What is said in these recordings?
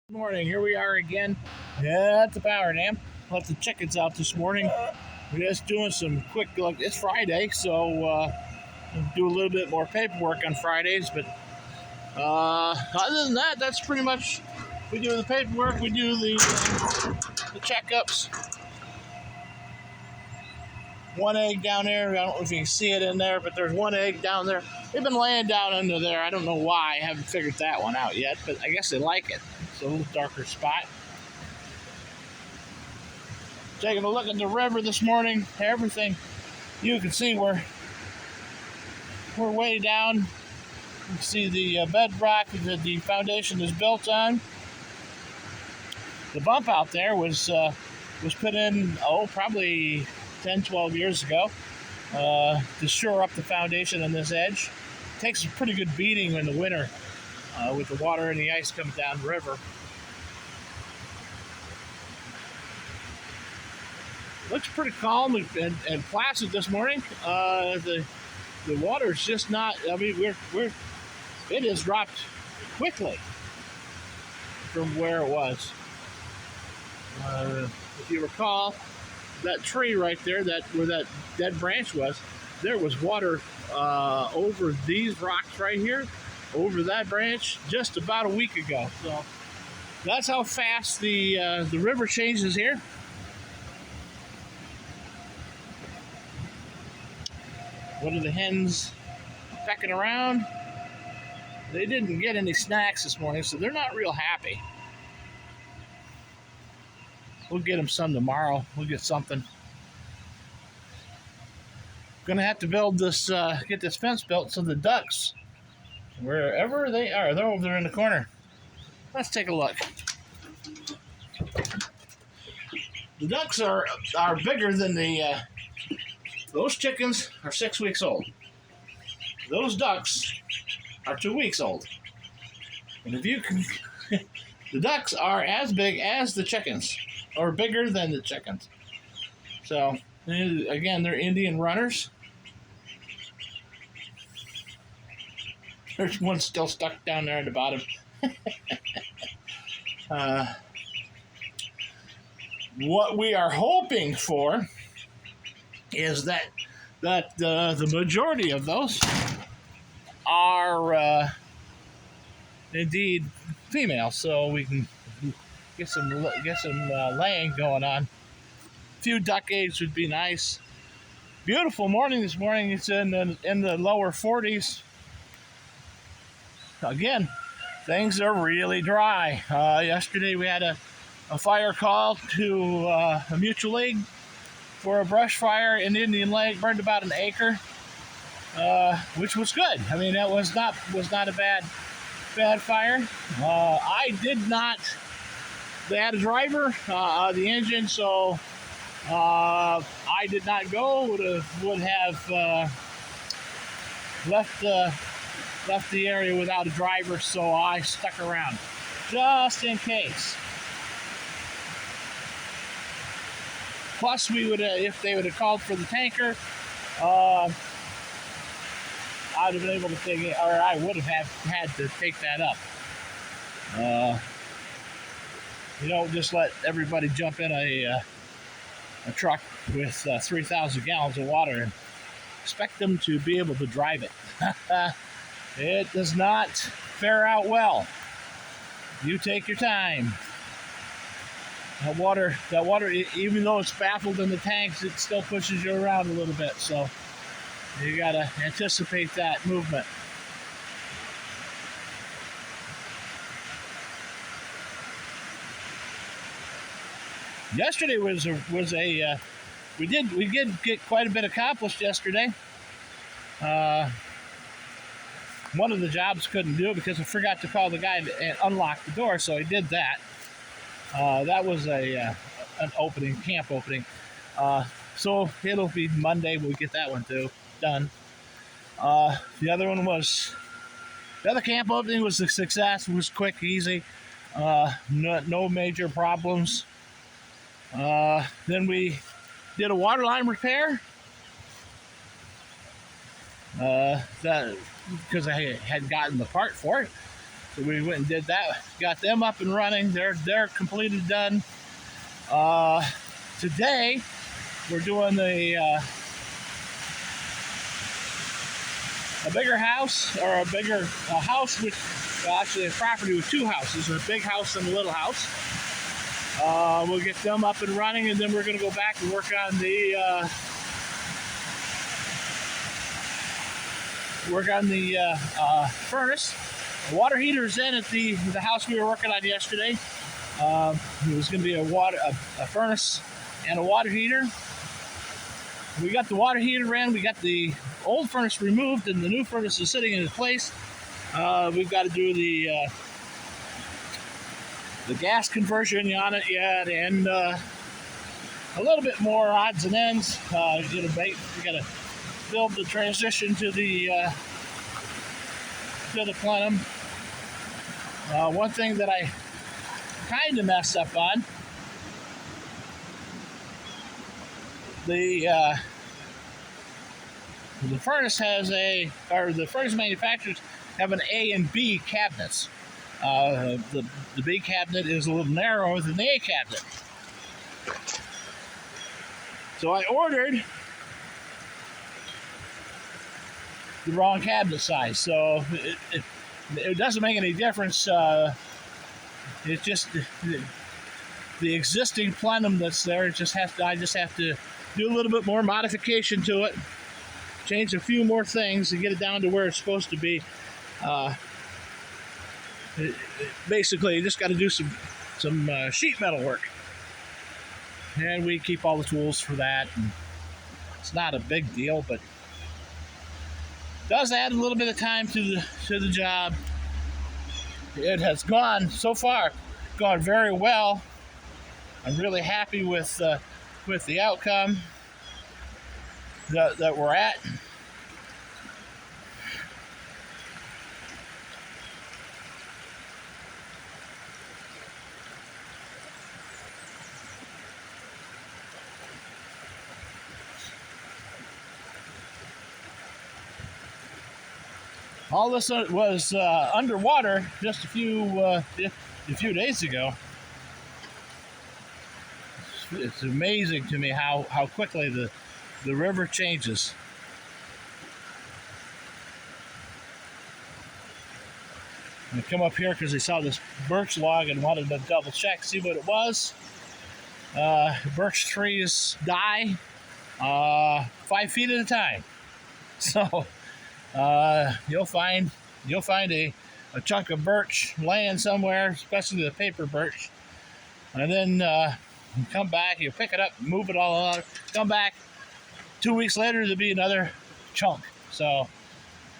Good morning. Here we are again at the power dam. Let the chickens out this morning. We're just doing some quick look. It's Friday, so we'll do a little bit more paperwork on Fridays. But other than that, that's pretty much. We do the paperwork. We do the checkups. One egg down there. I don't know if you can see it in there, but there's one egg down there. They've been laying down under there. I don't know why. I haven't figured that one out yet, but I guess they like it. It's a little darker spot. Taking a look at the river this morning. Everything you can see we're way down. You can see the bedrock that the foundation is built on. The bump out there was put in probably 10, 12 years ago to shore up the foundation on this edge. It takes a pretty good beating in the winter with the water and the ice coming down the river. Looks pretty calm and placid this morning. The water's just not. I mean, it has dropped quickly from where it was. If you recall, that tree right there, where that dead branch was, there was water over these rocks right here, over that branch, just about a week ago. So that's how fast the river changes here. What are the hens pecking around? They didn't get any snacks this morning, so they're not real happy. We'll get them some tomorrow. We'll get something. Gonna have to build this, get this fence built so the ducks, wherever they are, they're over there in the corner. Let's take a look. The ducks are bigger than those chickens are 6 weeks old. Those ducks are 2 weeks old. And if you can, the ducks are as big as the chickens, or bigger than the chickens. So, again, they're Indian runners. There's one still stuck down there at the bottom. What we are hoping for is that the majority of those are indeed female, so we can get some laying going on. A few duck eggs would be nice. Beautiful morning this morning. It's in the lower 40s. Again, things are really dry. Yesterday we had a fire call to a mutual aid for a brush fire in Indian Lake. Burned about an acre, which was good. I mean, that was not a bad fire. I did not. They had a driver, the engine, so I did not go. Would have left the area without a driver, so I stuck around just in case. Plus, we would if they would have called for the tanker, I'd have been able to take it, or I would have had to take that up. You don't just let everybody jump in a truck with 3,000 gallons of water and expect them to be able to drive it. It does not fare out well. You take your time. That water, even though it's baffled in the tanks, it still pushes you around a little bit. So you gotta anticipate that movement. Yesterday was a we did get quite a bit accomplished yesterday. One of the jobs couldn't do it because I forgot to call the guy and unlock the door, so I did that. That was an camp opening. So it'll be Monday. We'll get that one too done. The other camp opening was a success. It was quick, easy, no major problems. Then we did a water line repair. That because I had gotten the part for it. So we went and did that. Got them up and running. They're completed, done. Today we're doing a bigger house, or a bigger house with actually a property with two houses, a big house and a little house. We'll get them up and running, and then we're going to go back and work on the furnace. The water heater's in at the house we were working on yesterday. It was going to be a furnace and a water heater. We got the water heater in. We got the old furnace removed, and the new furnace is sitting in its place. We've got to do the gas conversion on it yet, and a little bit more odds and ends. We got to build the transition to the plenum. One thing that I kind of messed up on, the furnace the furnace manufacturers have an A and B cabinets. The B cabinet is a little narrower than the A cabinet. So I ordered the wrong cabinet size. So it doesn't make any difference. It's just the existing plenum that's there. I just have to do a little bit more modification to it, change a few more things to get it down to where it's supposed to be. Basically, you just got to do some sheet metal work, and we keep all the tools for that. And it's not a big deal, but it does add a little bit of time to the job. It has gone very well. I'm really happy with the outcome that we're at. All this was underwater just a few days ago. It's amazing to me how quickly the river changes. I come up here because they saw this birch log and wanted to double check, see what it was. Birch trees die 5 feet at a time. So you'll find a chunk of birch laying somewhere, especially the paper birch, and then you come back, you pick it up, move it all out, come back 2 weeks later, there'll be another chunk. So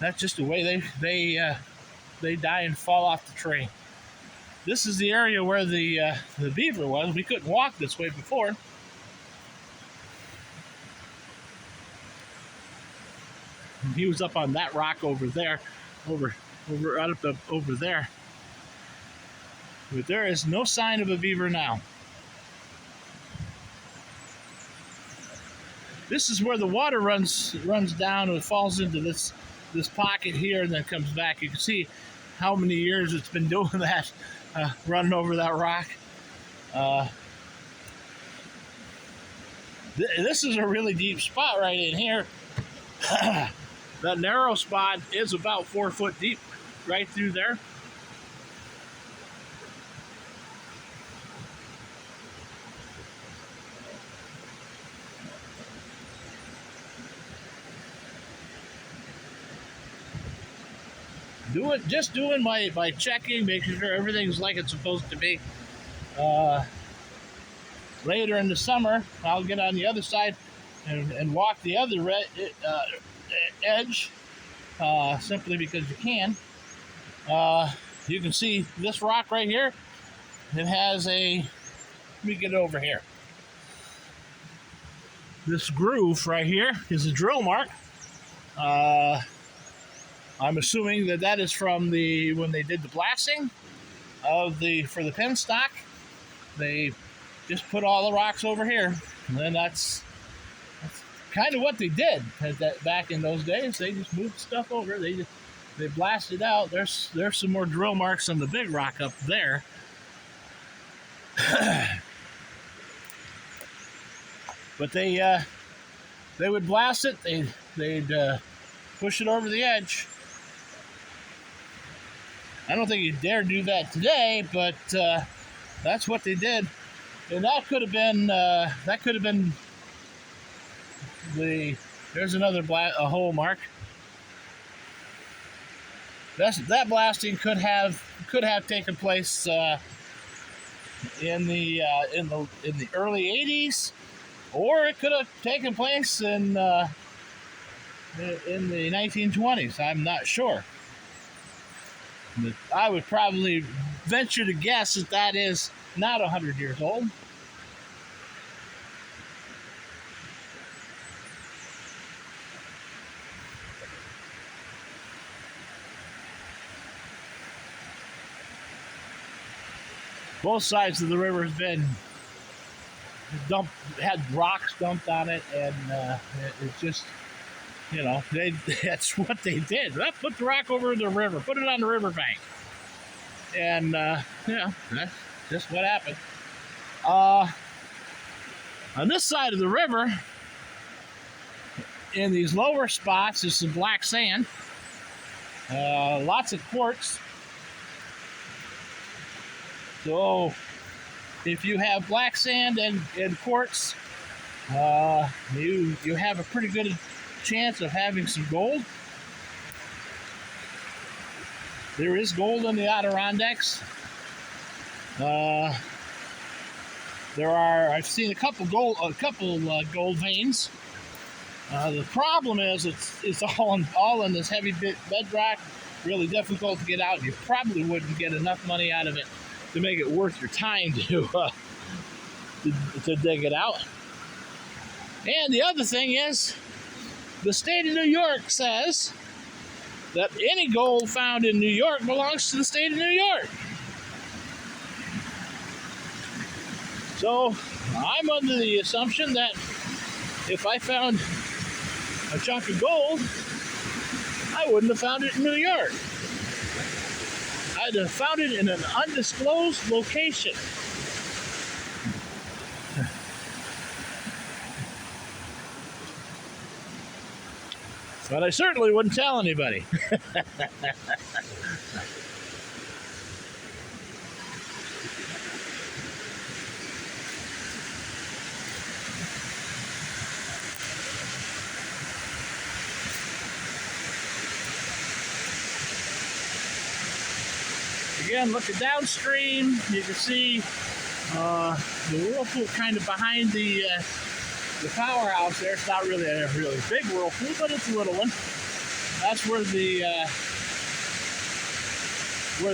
that's just the way they die and fall off the tree. This is the area where the beaver was. We couldn't walk this way before. He was up on that rock over there, over there. But there is no sign of a beaver now. This is where the water runs down and falls into this pocket here, and then comes back. You can see how many years it's been doing that, running over that rock. This is a really deep spot right in here. That narrow spot is about 4 foot deep right through there. Just doing my checking, making sure everything's like it's supposed to be. Later in the summer, I'll get on the other side and walk the other edge, simply because you can. You can see this rock right here. It has let me get over here. This groove right here is a drill mark. I'm assuming that is from when they did the blasting for the penstock. They just put all the rocks over here, and then that's kind of what they did back in those days. They just moved stuff over. They they blasted out. There's some more drill marks on the big rock up there. But they would blast it. They'd push it over the edge. I don't think you dare do that today, but that's what they did. And that could have been there's another a hole mark. That blasting could have taken place in the early '80s, or it could have taken place in the 1920s. I'm not sure. But I would probably venture to guess that is not 100 years old. Both sides of the river has been had rocks dumped on it, and it's just, that's what they did. Put the rock over the river, put it on the riverbank, and that's just what happened. On this side of the river, in these lower spots, is some black sand, lots of quartz. So if you have black sand and quartz, you have a pretty good chance of having some gold. There is gold in the Adirondacks. I've seen a couple gold veins. The problem is it's all in this heavy bedrock, really difficult to get out. You probably wouldn't get enough money out of it to make it worth your time to dig it out. And the other thing is, the state of New York says that any gold found in New York belongs to the state of New York. So I'm under the assumption that if I found a chunk of gold, I wouldn't have found it in New York. I'd have found it in an undisclosed location. But I certainly wouldn't tell anybody. Again, looking downstream, you can see the whirlpool kind of behind the powerhouse there. It's not really a really big whirlpool, but it's a little one. That's where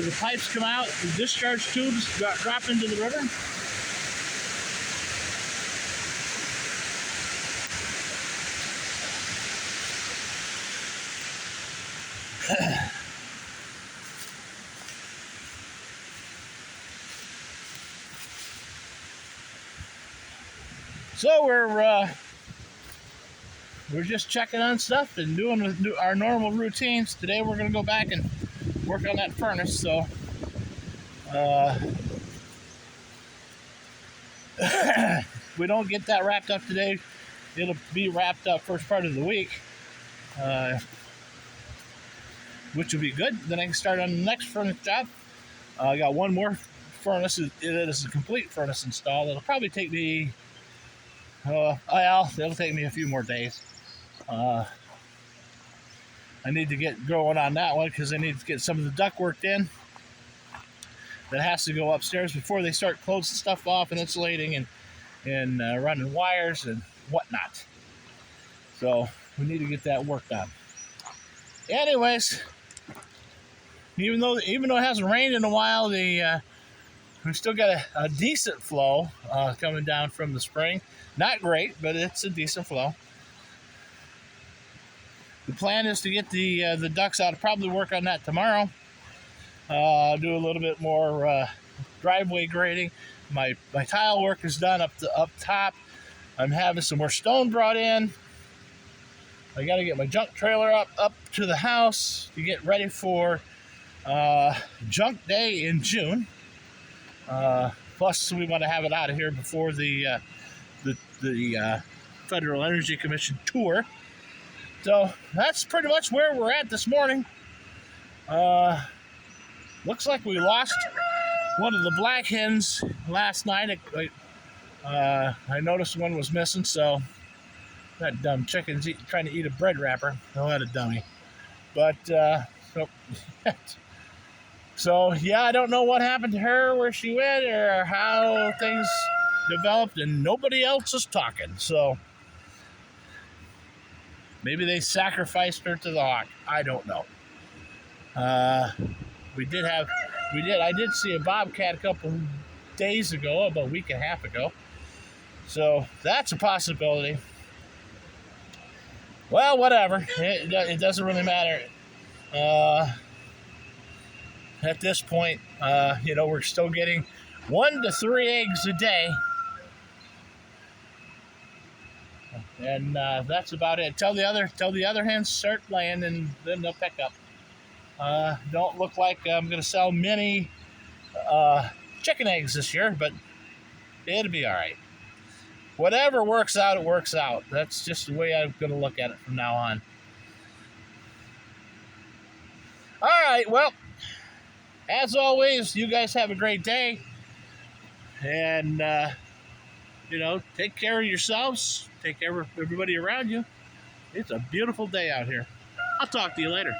the pipes come out, the discharge tubes drop into the river. So we're just checking on stuff and doing our normal routines. Today we're going to go back and work on that furnace. So if we don't get that wrapped up today, it'll be wrapped up first part of the week, which will be good. Then I can start on the next furnace job. I got one more furnace. It is a complete furnace install. It'll probably take me it'll take me a few more days. I need to get going on that one because I need to get some of the duct work in. That has to go upstairs before they start closing stuff off and insulating and running wires and whatnot. So we need to get that work done. Anyways, even though it hasn't rained in a while, we still got a decent flow coming down from the spring. Not great, but it's a decent flow. The plan is to get the ducts out. I'll probably work on that tomorrow. I'll do a little bit more driveway grading. My tile work is done up top. I'm having some more stone brought in. I got to get my junk trailer up to the house to get ready for junk day in June. Plus, we want to have it out of here before the Federal Energy Commission tour. So that's pretty much where we're at this morning. Looks like we lost one of the black hens last night. I noticed one was missing, so that dumb chicken's trying to eat a bread wrapper. Oh, what a dummy. But, so, yeah, I don't know what happened to her, where she went, or how things developed, and nobody else is talking. So, maybe they sacrificed her to the hawk. I don't know. I did see a bobcat a couple days ago, about a week and a half ago. So, that's a possibility. Well, whatever. It doesn't really matter. At this point, we're still getting 1 to 3 eggs a day. And that's about it. Tell the other hens start laying, and then they'll pick up. Don't look like I'm going to sell many chicken eggs this year, but it'll be all right. Whatever works out, it works out. That's just the way I'm going to look at it from now on. All right, well, as always, you guys have a great day. And, take care of yourselves. Take care of everybody around you. It's a beautiful day out here. I'll talk to you later.